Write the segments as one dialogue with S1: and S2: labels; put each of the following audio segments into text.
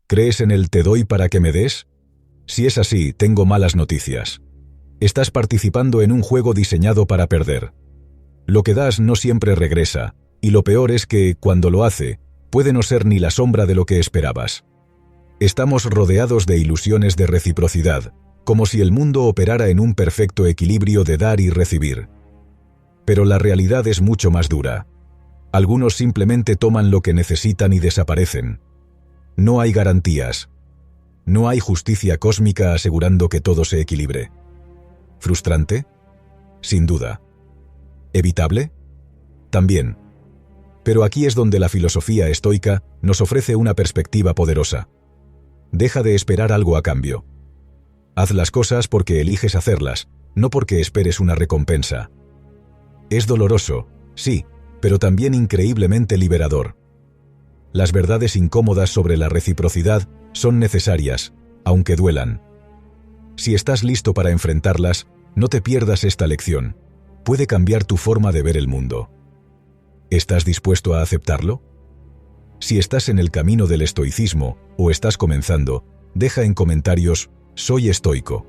S1: ¿Crees en el te doy para que me des? Si es así, tengo malas noticias. Estás participando en un juego diseñado para perder. Lo que das no siempre regresa, y lo peor es que, cuando lo hace, puede no ser ni la sombra de lo que esperabas. Estamos rodeados de ilusiones de reciprocidad, como si el mundo operara en un perfecto equilibrio de dar y recibir. Pero la realidad es mucho más dura. Algunos simplemente toman lo que necesitan y desaparecen. No hay garantías. No hay justicia cósmica asegurando que todo se equilibre. ¿Frustrante? Sin duda. ¿Evitable? También. Pero aquí es donde la filosofía estoica nos ofrece una perspectiva poderosa. Deja de esperar algo a cambio. Haz las cosas porque eliges hacerlas, no porque esperes una recompensa. Es doloroso, sí, pero también increíblemente liberador. Las verdades incómodas sobre la reciprocidad son necesarias, aunque duelan. Si estás listo para enfrentarlas, no te pierdas esta lección. Puede cambiar tu forma de ver el mundo. ¿Estás dispuesto a aceptarlo? Si estás en el camino del estoicismo o estás comenzando, deja en comentarios «Soy estoico».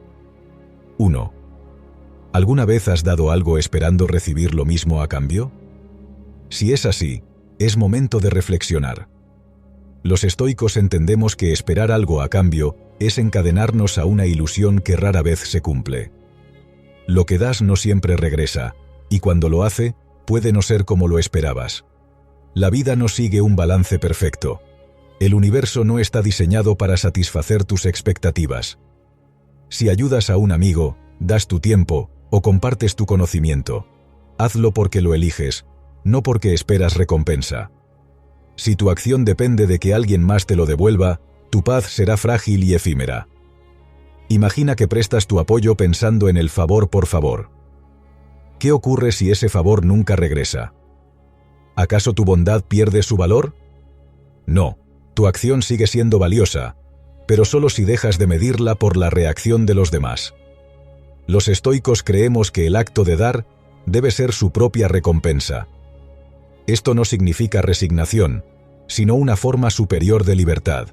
S1: 1. ¿Alguna vez has dado algo esperando recibir lo mismo a cambio? Si es así, es momento de reflexionar. Los estoicos entendemos que esperar algo a cambio es encadenarnos a una ilusión que rara vez se cumple. Lo que das no siempre regresa, y cuando lo hace, puede no ser como lo esperabas. La vida no sigue un balance perfecto. El universo no está diseñado para satisfacer tus expectativas. Si ayudas a un amigo, das tu tiempo o compartes tu conocimiento, hazlo porque lo eliges, no porque esperas recompensa. Si tu acción depende de que alguien más te lo devuelva, tu paz será frágil y efímera. Imagina que prestas tu apoyo pensando en el favor por favor. ¿Qué ocurre si ese favor nunca regresa? ¿Acaso tu bondad pierde su valor? No, tu acción sigue siendo valiosa, pero solo si dejas de medirla por la reacción de los demás. Los estoicos creemos que el acto de dar debe ser su propia recompensa. Esto no significa resignación, sino una forma superior de libertad.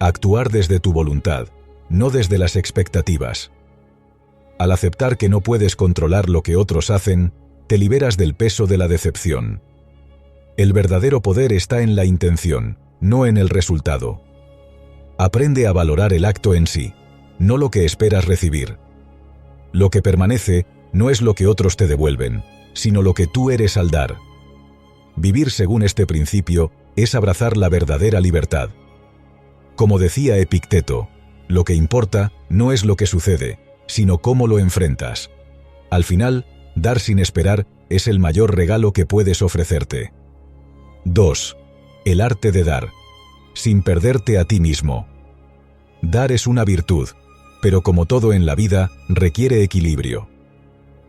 S1: Actuar desde tu voluntad, no desde las expectativas. Al aceptar que no puedes controlar lo que otros hacen, te liberas del peso de la decepción. El verdadero poder está en la intención, no en el resultado. Aprende a valorar el acto en sí, no lo que esperas recibir. Lo que permanece no es lo que otros te devuelven, sino lo que tú eres al dar. Vivir según este principio es abrazar la verdadera libertad. Como decía Epicteto, lo que importa no es lo que sucede, sino cómo lo enfrentas. Al final, dar sin esperar es el mayor regalo que puedes ofrecerte. 2. El arte de dar, sin perderte a ti mismo. Dar es una virtud, pero como todo en la vida, requiere equilibrio.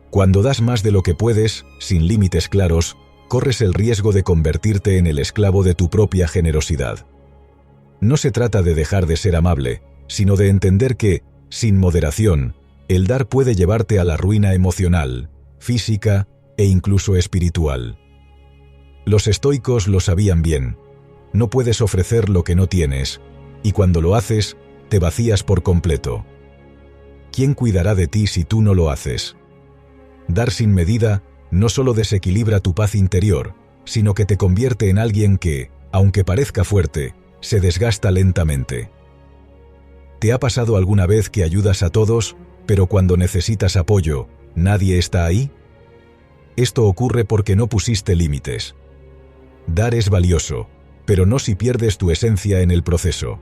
S1: Cuando das más de lo que puedes, sin límites claros, corres el riesgo de convertirte en el esclavo de tu propia generosidad. No se trata de dejar de ser amable, sino de entender que, sin moderación, el dar puede llevarte a la ruina emocional, física e incluso espiritual. Los estoicos lo sabían bien. No puedes ofrecer lo que no tienes, y cuando lo haces, te vacías por completo. ¿Quién cuidará de ti si tú no lo haces? Dar sin medida no solo desequilibra tu paz interior, sino que te convierte en alguien que, aunque parezca fuerte, se desgasta lentamente. ¿Te ha pasado alguna vez que ayudas a todos, pero cuando necesitas apoyo, nadie está ahí? Esto ocurre porque no pusiste límites. Dar es valioso, pero no si pierdes tu esencia en el proceso.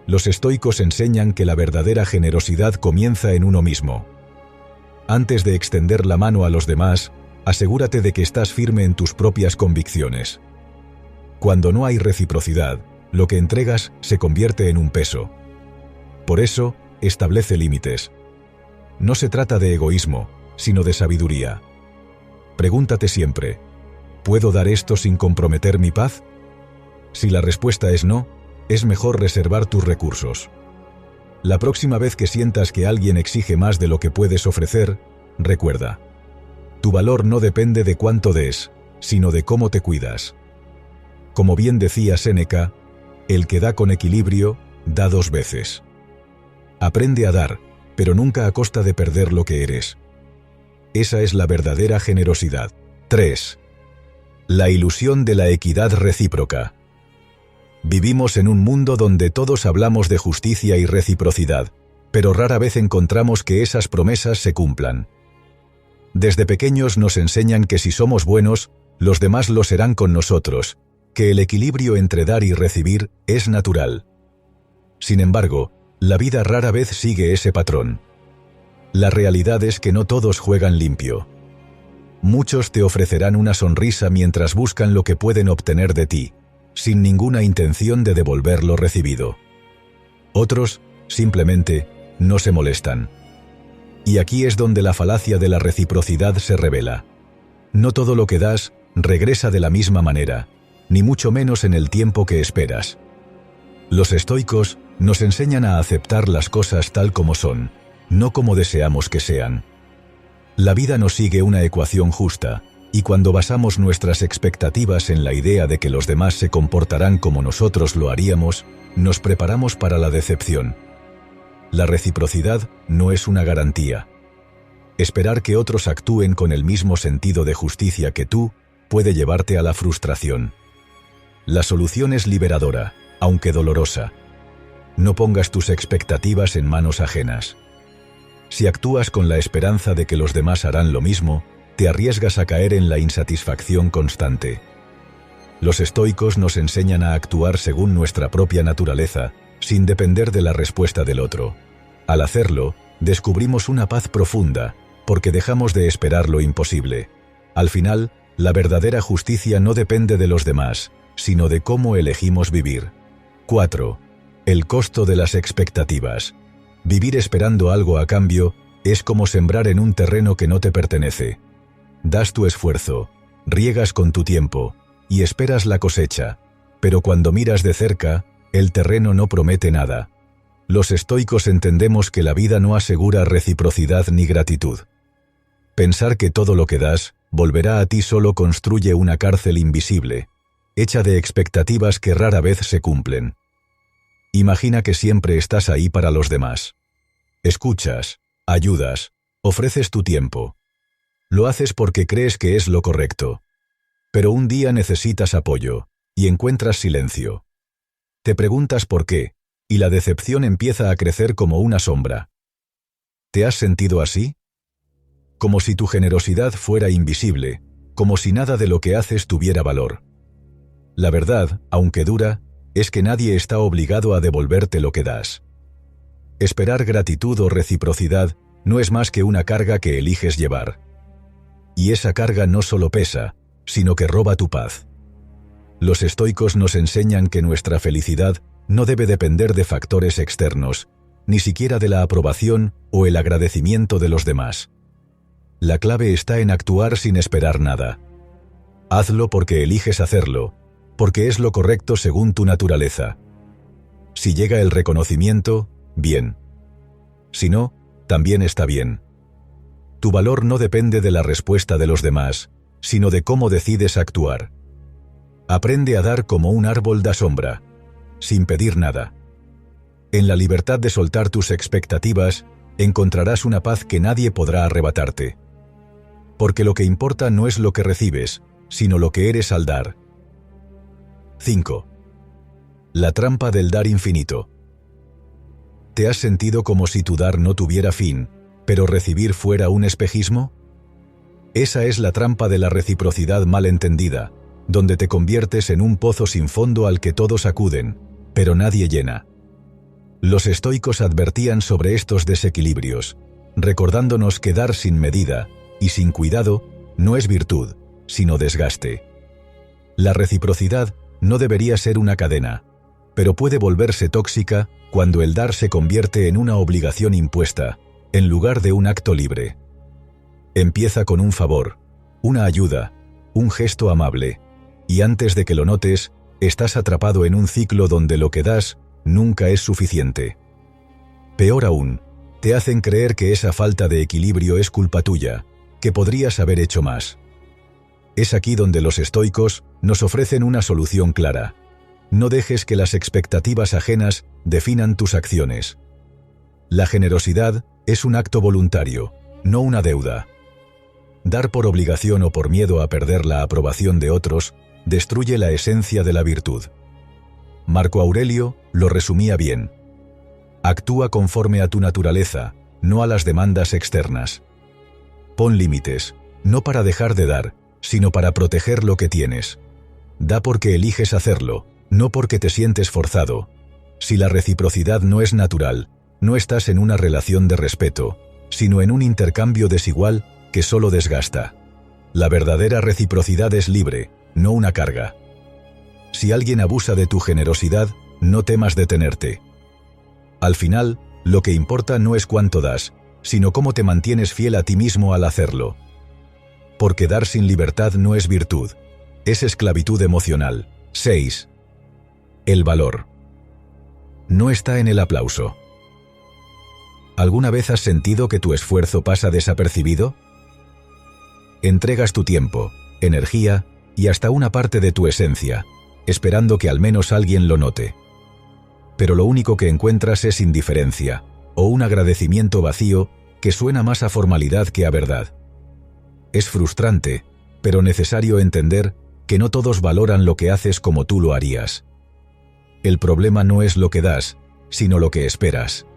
S1: Los estoicos enseñan que la verdadera generosidad comienza en uno mismo. Antes de extender la mano a los demás, asegúrate de que estás firme en tus propias convicciones. Cuando no hay reciprocidad, lo que entregas se convierte en un peso. Por eso, establece límites. No se trata de egoísmo, sino de sabiduría. Pregúntate siempre, ¿puedo dar esto sin comprometer mi paz? Si la respuesta es no, es mejor reservar tus recursos. La próxima vez que sientas que alguien exige más de lo que puedes ofrecer, recuerda. Tu valor no depende de cuánto des, sino de cómo te cuidas. Como bien decía Séneca, El que da con equilibrio, da 2 veces. Aprende a dar, pero nunca a costa de perder lo que eres. Esa es la verdadera generosidad. 3. La ilusión de la equidad recíproca. Vivimos en un mundo donde todos hablamos de justicia y reciprocidad, pero rara vez encontramos que esas promesas se cumplan. Desde pequeños nos enseñan que si somos buenos, los demás lo serán con nosotros, que el equilibrio entre dar y recibir es natural. Sin embargo, la vida rara vez sigue ese patrón. La realidad es que no todos juegan limpio. Muchos te ofrecerán una sonrisa mientras buscan lo que pueden obtener de ti, sin ninguna intención de devolver lo recibido. Otros, simplemente, no se molestan. Y aquí es donde la falacia de la reciprocidad se revela. No todo lo que das regresa de la misma manera, ni mucho menos en el tiempo que esperas. Los estoicos nos enseñan a aceptar las cosas tal como son, no como deseamos que sean. La vida no sigue una ecuación justa, y cuando basamos nuestras expectativas en la idea de que los demás se comportarán como nosotros lo haríamos, nos preparamos para la decepción. La reciprocidad no es una garantía. Esperar que otros actúen con el mismo sentido de justicia que tú puede llevarte a la frustración. La solución es liberadora, aunque dolorosa. No pongas tus expectativas en manos ajenas. Si actúas con la esperanza de que los demás harán lo mismo, te arriesgas a caer en la insatisfacción constante. Los estoicos nos enseñan a actuar según nuestra propia naturaleza, sin depender de la respuesta del otro. Al hacerlo, descubrimos una paz profunda, porque dejamos de esperar lo imposible. Al final, la verdadera justicia no depende de los demás, sino de cómo elegimos vivir. 4. El costo de las expectativas. Vivir esperando algo a cambio es como sembrar en un terreno que no te pertenece. Das tu esfuerzo, riegas con tu tiempo y esperas la cosecha, pero cuando miras de cerca, el terreno no promete nada. Los estoicos entendemos que la vida no asegura reciprocidad ni gratitud. Pensar que todo lo que das volverá a ti solo construye una cárcel invisible, hecha de expectativas que rara vez se cumplen. Imagina que siempre estás ahí para los demás. Escuchas, ayudas, ofreces tu tiempo. Lo haces porque crees que es lo correcto. Pero un día necesitas apoyo, y encuentras silencio. Te preguntas por qué, y la decepción empieza a crecer como una sombra. ¿Te has sentido así? Como si tu generosidad fuera invisible, como si nada de lo que haces tuviera valor. La verdad, aunque dura, es que nadie está obligado a devolverte lo que das. Esperar gratitud o reciprocidad no es más que una carga que eliges llevar. Y esa carga no solo pesa, sino que roba tu paz. Los estoicos nos enseñan que nuestra felicidad no debe depender de factores externos, ni siquiera de la aprobación o el agradecimiento de los demás. La clave está en actuar sin esperar nada. Hazlo porque eliges hacerlo, porque es lo correcto según tu naturaleza. Si llega el reconocimiento, bien. Si no, también está bien. Tu valor no depende de la respuesta de los demás, sino de cómo decides actuar. Aprende a dar como un árbol da sombra, sin pedir nada. En la libertad de soltar tus expectativas, encontrarás una paz que nadie podrá arrebatarte. Porque lo que importa no es lo que recibes, sino lo que eres al dar. 5. La trampa del dar infinito. ¿Te has sentido como si tu dar no tuviera fin, pero recibir fuera un espejismo? Esa es la trampa de la reciprocidad mal entendida, donde te conviertes en un pozo sin fondo al que todos acuden, pero nadie llena. Los estoicos advertían sobre estos desequilibrios, recordándonos que dar sin medida y sin cuidado no es virtud, sino desgaste. La reciprocidad no debería ser una cadena, pero puede volverse tóxica cuando el dar se convierte en una obligación impuesta, en lugar de un acto libre. Empieza con un favor, una ayuda, un gesto amable, y antes de que lo notes, estás atrapado en un ciclo donde lo que das nunca es suficiente. Peor aún, te hacen creer que esa falta de equilibrio es culpa tuya, que podrías haber hecho más. Es aquí donde los estoicos nos ofrecen una solución clara. No dejes que las expectativas ajenas definan tus acciones. La generosidad es un acto voluntario, no una deuda. Dar por obligación o por miedo a perder la aprobación de otros destruye la esencia de la virtud. Marco Aurelio lo resumía bien. Actúa conforme a tu naturaleza, no a las demandas externas. Pon límites, no para dejar de dar, sino para proteger lo que tienes. Da porque eliges hacerlo, no porque te sientes forzado. Si la reciprocidad no es natural, no estás en una relación de respeto, sino en un intercambio desigual que solo desgasta. La verdadera reciprocidad es libre, no una carga. Si alguien abusa de tu generosidad, no temas detenerte. Al final, lo que importa no es cuánto das, sino cómo te mantienes fiel a ti mismo al hacerlo. Porque dar sin libertad no es virtud, es esclavitud emocional. 6. El valor. No está en el aplauso. ¿Alguna vez has sentido que tu esfuerzo pasa desapercibido? Entregas tu tiempo, energía y hasta una parte de tu esencia, esperando que al menos alguien lo note. Pero lo único que encuentras es indiferencia, o un agradecimiento vacío que suena más a formalidad que a verdad. Es frustrante, pero necesario entender que no todos valoran lo que haces como tú lo harías. El problema no es lo que das, sino lo que esperas.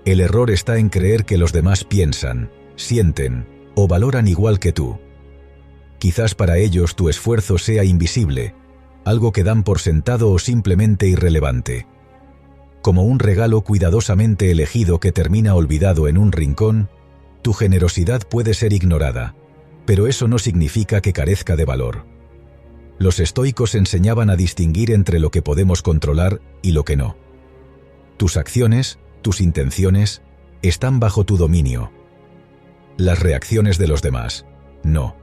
S1: El error está en creer que los demás piensan, sienten o valoran igual que tú. Quizás para ellos tu esfuerzo sea invisible, algo que dan por sentado o simplemente irrelevante. Como un regalo cuidadosamente elegido que termina olvidado en un rincón, tu generosidad puede ser ignorada, pero eso no significa que carezca de valor. Los estoicos enseñaban a distinguir entre lo que podemos controlar y lo que no. Tus acciones, tus intenciones, están bajo tu dominio. Las reacciones de los demás, no.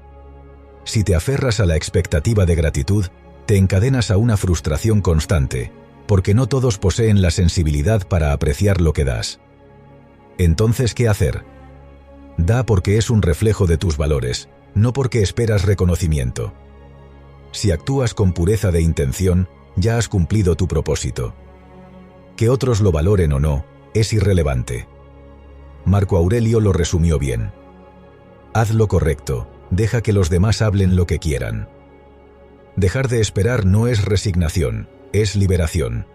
S1: Si te aferras a la expectativa de gratitud, te encadenas a una frustración constante, porque no todos poseen la sensibilidad para apreciar lo que das. Entonces, ¿qué hacer? Da porque es un reflejo de tus valores, no porque esperas reconocimiento. Si actúas con pureza de intención, ya has cumplido tu propósito. Que otros lo valoren o no, es irrelevante. Marco Aurelio lo resumió bien. Haz lo correcto, deja que los demás hablen lo que quieran. Dejar de esperar no es resignación, es liberación.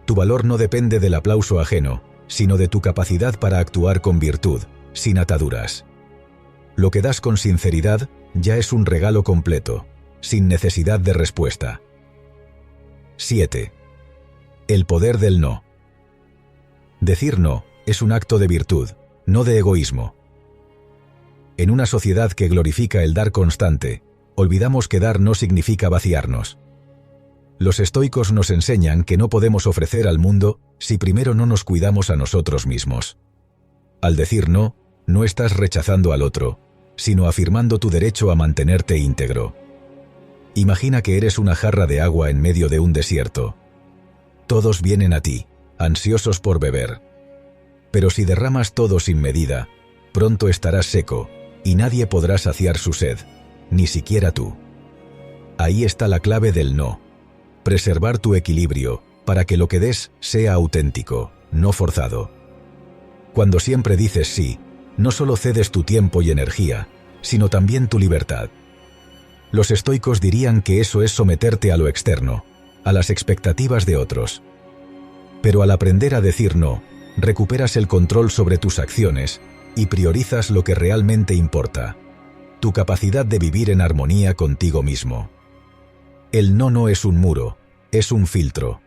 S1: Tu valor no depende del aplauso ajeno, sino de tu capacidad para actuar con virtud, sin ataduras. Lo que das con sinceridad ya es un regalo completo, sin necesidad de respuesta. 7. El poder del no. Decir no es un acto de virtud, no de egoísmo. En una sociedad que glorifica el dar constante, olvidamos que dar no significa vaciarnos. Los estoicos nos enseñan que no podemos ofrecer al mundo si primero no nos cuidamos a nosotros mismos. Al decir no, no estás rechazando al otro, sino afirmando tu derecho a mantenerte íntegro. Imagina que eres una jarra de agua en medio de un desierto. Todos vienen a ti, ansiosos por beber. Pero si derramas todo sin medida, pronto estarás seco, y nadie podrá saciar su sed, ni siquiera tú. Ahí está la clave del no. Preservar tu equilibrio, para que lo que des sea auténtico, no forzado. Cuando siempre dices sí, no solo cedes tu tiempo y energía, sino también tu libertad. Los estoicos dirían que eso es someterte a lo externo, a las expectativas de otros. Pero al aprender a decir no, recuperas el control sobre tus acciones y priorizas lo que realmente importa: tu capacidad de vivir en armonía contigo mismo. El no no es un muro, es un filtro.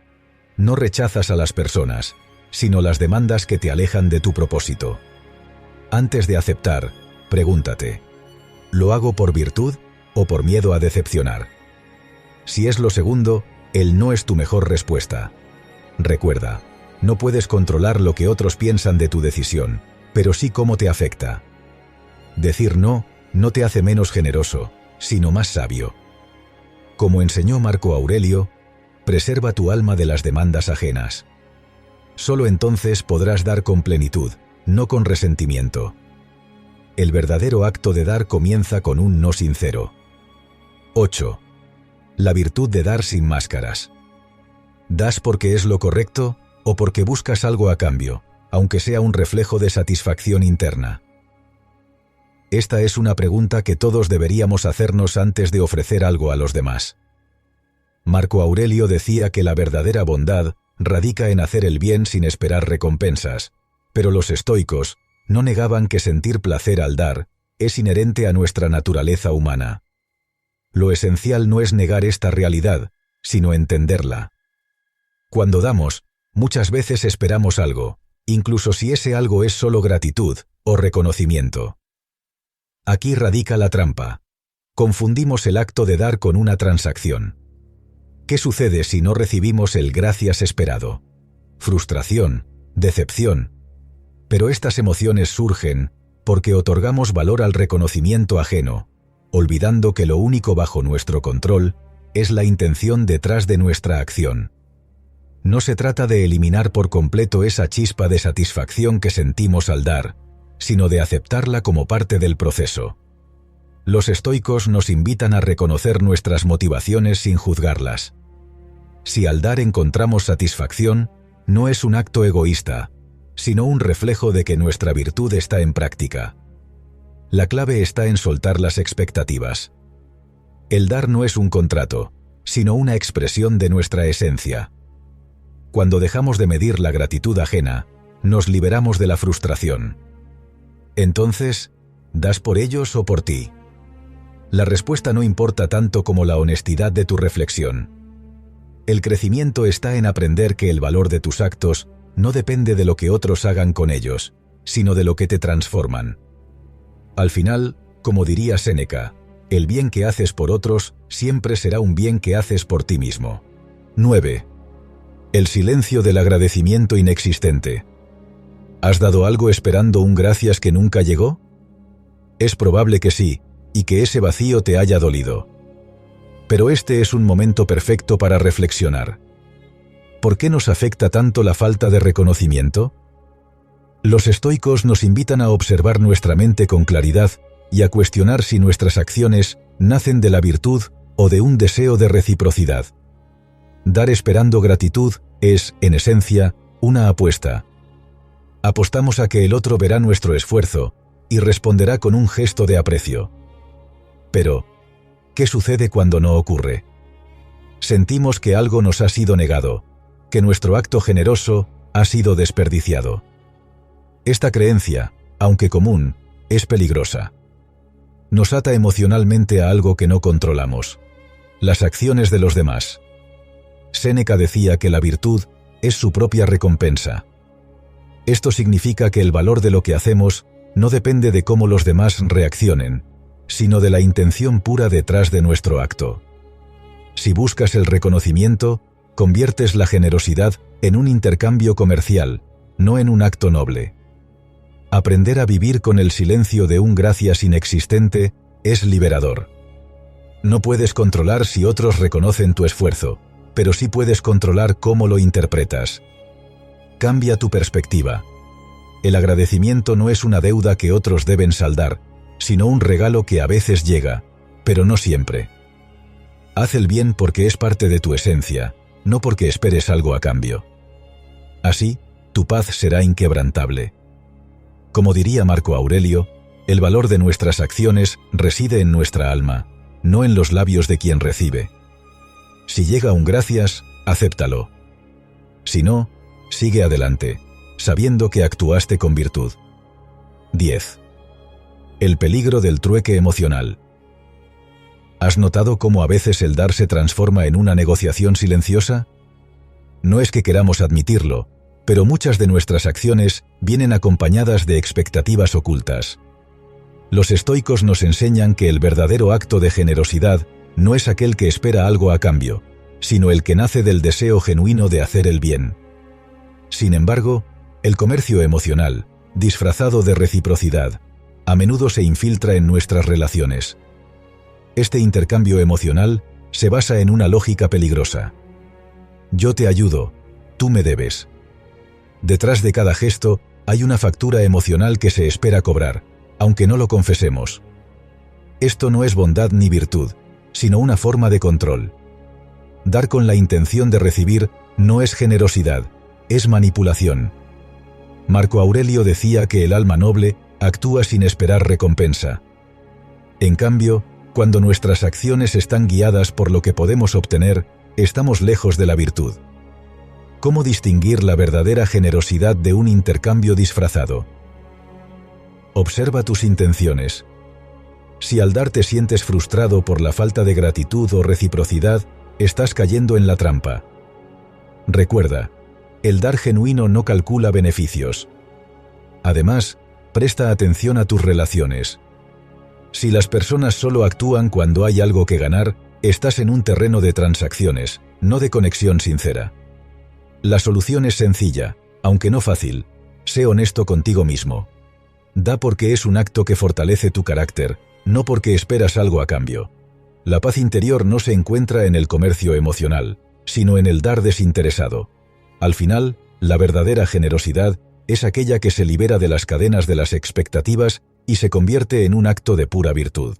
S1: No rechazas a las personas, sino las demandas que te alejan de tu propósito. Antes de aceptar, pregúntate: ¿lo hago por virtud o por miedo a decepcionar? Si es lo segundo, el no es tu mejor respuesta. Recuerda, no puedes controlar lo que otros piensan de tu decisión, pero sí cómo te afecta. Decir no no te hace menos generoso, sino más sabio. Como enseñó Marco Aurelio, preserva tu alma de las demandas ajenas. Solo entonces podrás dar con plenitud, no con resentimiento. El verdadero acto de dar comienza con un no sincero. 8. La virtud de dar sin máscaras. ¿Das porque es lo correcto o porque buscas algo a cambio, aunque sea un reflejo de satisfacción interna? Esta es una pregunta que todos deberíamos hacernos antes de ofrecer algo a los demás. Marco Aurelio decía que la verdadera bondad radica en hacer el bien sin esperar recompensas, pero los estoicos no negaban que sentir placer al dar es inherente a nuestra naturaleza humana. Lo esencial no es negar esta realidad, sino entenderla. Cuando damos, muchas veces esperamos algo, incluso si ese algo es solo gratitud o reconocimiento. Aquí radica la trampa. Confundimos el acto de dar con una transacción. ¿Qué sucede si no recibimos el gracias esperado? Frustración, decepción. Pero estas emociones surgen porque otorgamos valor al reconocimiento ajeno, olvidando que lo único bajo nuestro control es la intención detrás de nuestra acción. No se trata de eliminar por completo esa chispa de satisfacción que sentimos al dar, sino de aceptarla como parte del proceso. Los estoicos nos invitan a reconocer nuestras motivaciones sin juzgarlas. Si al dar encontramos satisfacción, no es un acto egoísta, sino un reflejo de que nuestra virtud está en práctica. La clave está en soltar las expectativas. El dar no es un contrato, sino una expresión de nuestra esencia. Cuando dejamos de medir la gratitud ajena, nos liberamos de la frustración. Entonces, ¿das por ellos o por ti? La respuesta no importa tanto como la honestidad de tu reflexión. El crecimiento está en aprender que el valor de tus actos no depende de lo que otros hagan con ellos, sino de lo que te transforman. Al final, como diría Séneca, el bien que haces por otros siempre será un bien que haces por ti mismo. 9. El silencio del agradecimiento inexistente. ¿Has dado algo esperando un gracias que nunca llegó? Es probable que sí, y que ese vacío te haya dolido. Pero este es un momento perfecto para reflexionar. ¿Por qué nos afecta tanto la falta de reconocimiento? Los estoicos nos invitan a observar nuestra mente con claridad y a cuestionar si nuestras acciones nacen de la virtud o de un deseo de reciprocidad. Dar esperando gratitud es, en esencia, una apuesta. Apostamos a que el otro verá nuestro esfuerzo y responderá con un gesto de aprecio. Pero, ¿qué sucede cuando no ocurre? Sentimos que algo nos ha sido negado, que nuestro acto generoso ha sido desperdiciado. Esta creencia, aunque común, es peligrosa. Nos ata emocionalmente a algo que no controlamos: las acciones de los demás. Séneca decía que la virtud es su propia recompensa. Esto significa que el valor de lo que hacemos no depende de cómo los demás reaccionen, sino de la intención pura detrás de nuestro acto. Si buscas el reconocimiento, conviertes la generosidad en un intercambio comercial, no en un acto noble. Aprender a vivir con el silencio de un gracias inexistente es liberador. No puedes controlar si otros reconocen tu esfuerzo, pero sí puedes controlar cómo lo interpretas. Cambia tu perspectiva. El agradecimiento no es una deuda que otros deben saldar, sino un regalo que a veces llega, pero no siempre. Haz el bien porque es parte de tu esencia, no porque esperes algo a cambio. Así, tu paz será inquebrantable. Como diría Marco Aurelio, el valor de nuestras acciones reside en nuestra alma, no en los labios de quien recibe. Si llega un gracias, acéptalo. Si no, sigue adelante, sabiendo que actuaste con virtud. 10. El peligro del trueque emocional. ¿Has notado cómo a veces el dar se transforma en una negociación silenciosa? No es que queramos admitirlo, pero muchas de nuestras acciones vienen acompañadas de expectativas ocultas. Los estoicos nos enseñan que el verdadero acto de generosidad no es aquel que espera algo a cambio, sino el que nace del deseo genuino de hacer el bien. Sin embargo, el comercio emocional, disfrazado de reciprocidad, a menudo se infiltra en nuestras relaciones. Este intercambio emocional se basa en una lógica peligrosa. Yo te ayudo, tú me debes. Detrás de cada gesto hay una factura emocional que se espera cobrar, aunque no lo confesemos. Esto no es bondad ni virtud, sino una forma de control. Dar con la intención de recibir No es generosidad, es manipulación. Marco Aurelio decía que el alma noble actúa sin esperar recompensa. En cambio, cuando nuestras acciones están guiadas por lo que podemos obtener, estamos lejos de la virtud. ¿Cómo distinguir la verdadera generosidad de un intercambio disfrazado? Observa tus intenciones. Si al dar te sientes frustrado por la falta de gratitud o reciprocidad, estás cayendo en la trampa. Recuerda, el dar genuino no calcula beneficios. Además, presta atención a tus relaciones. Si las personas solo actúan cuando hay algo que ganar, estás en un terreno de transacciones, no de conexión sincera. La solución es sencilla, aunque no fácil. Sé honesto contigo mismo. Da porque es un acto que fortalece tu carácter, no porque esperas algo a cambio. La paz interior no se encuentra en el comercio emocional, sino en el dar desinteresado. Al final, la verdadera generosidad es aquella que se libera de las cadenas de las expectativas y se convierte en un acto de pura virtud.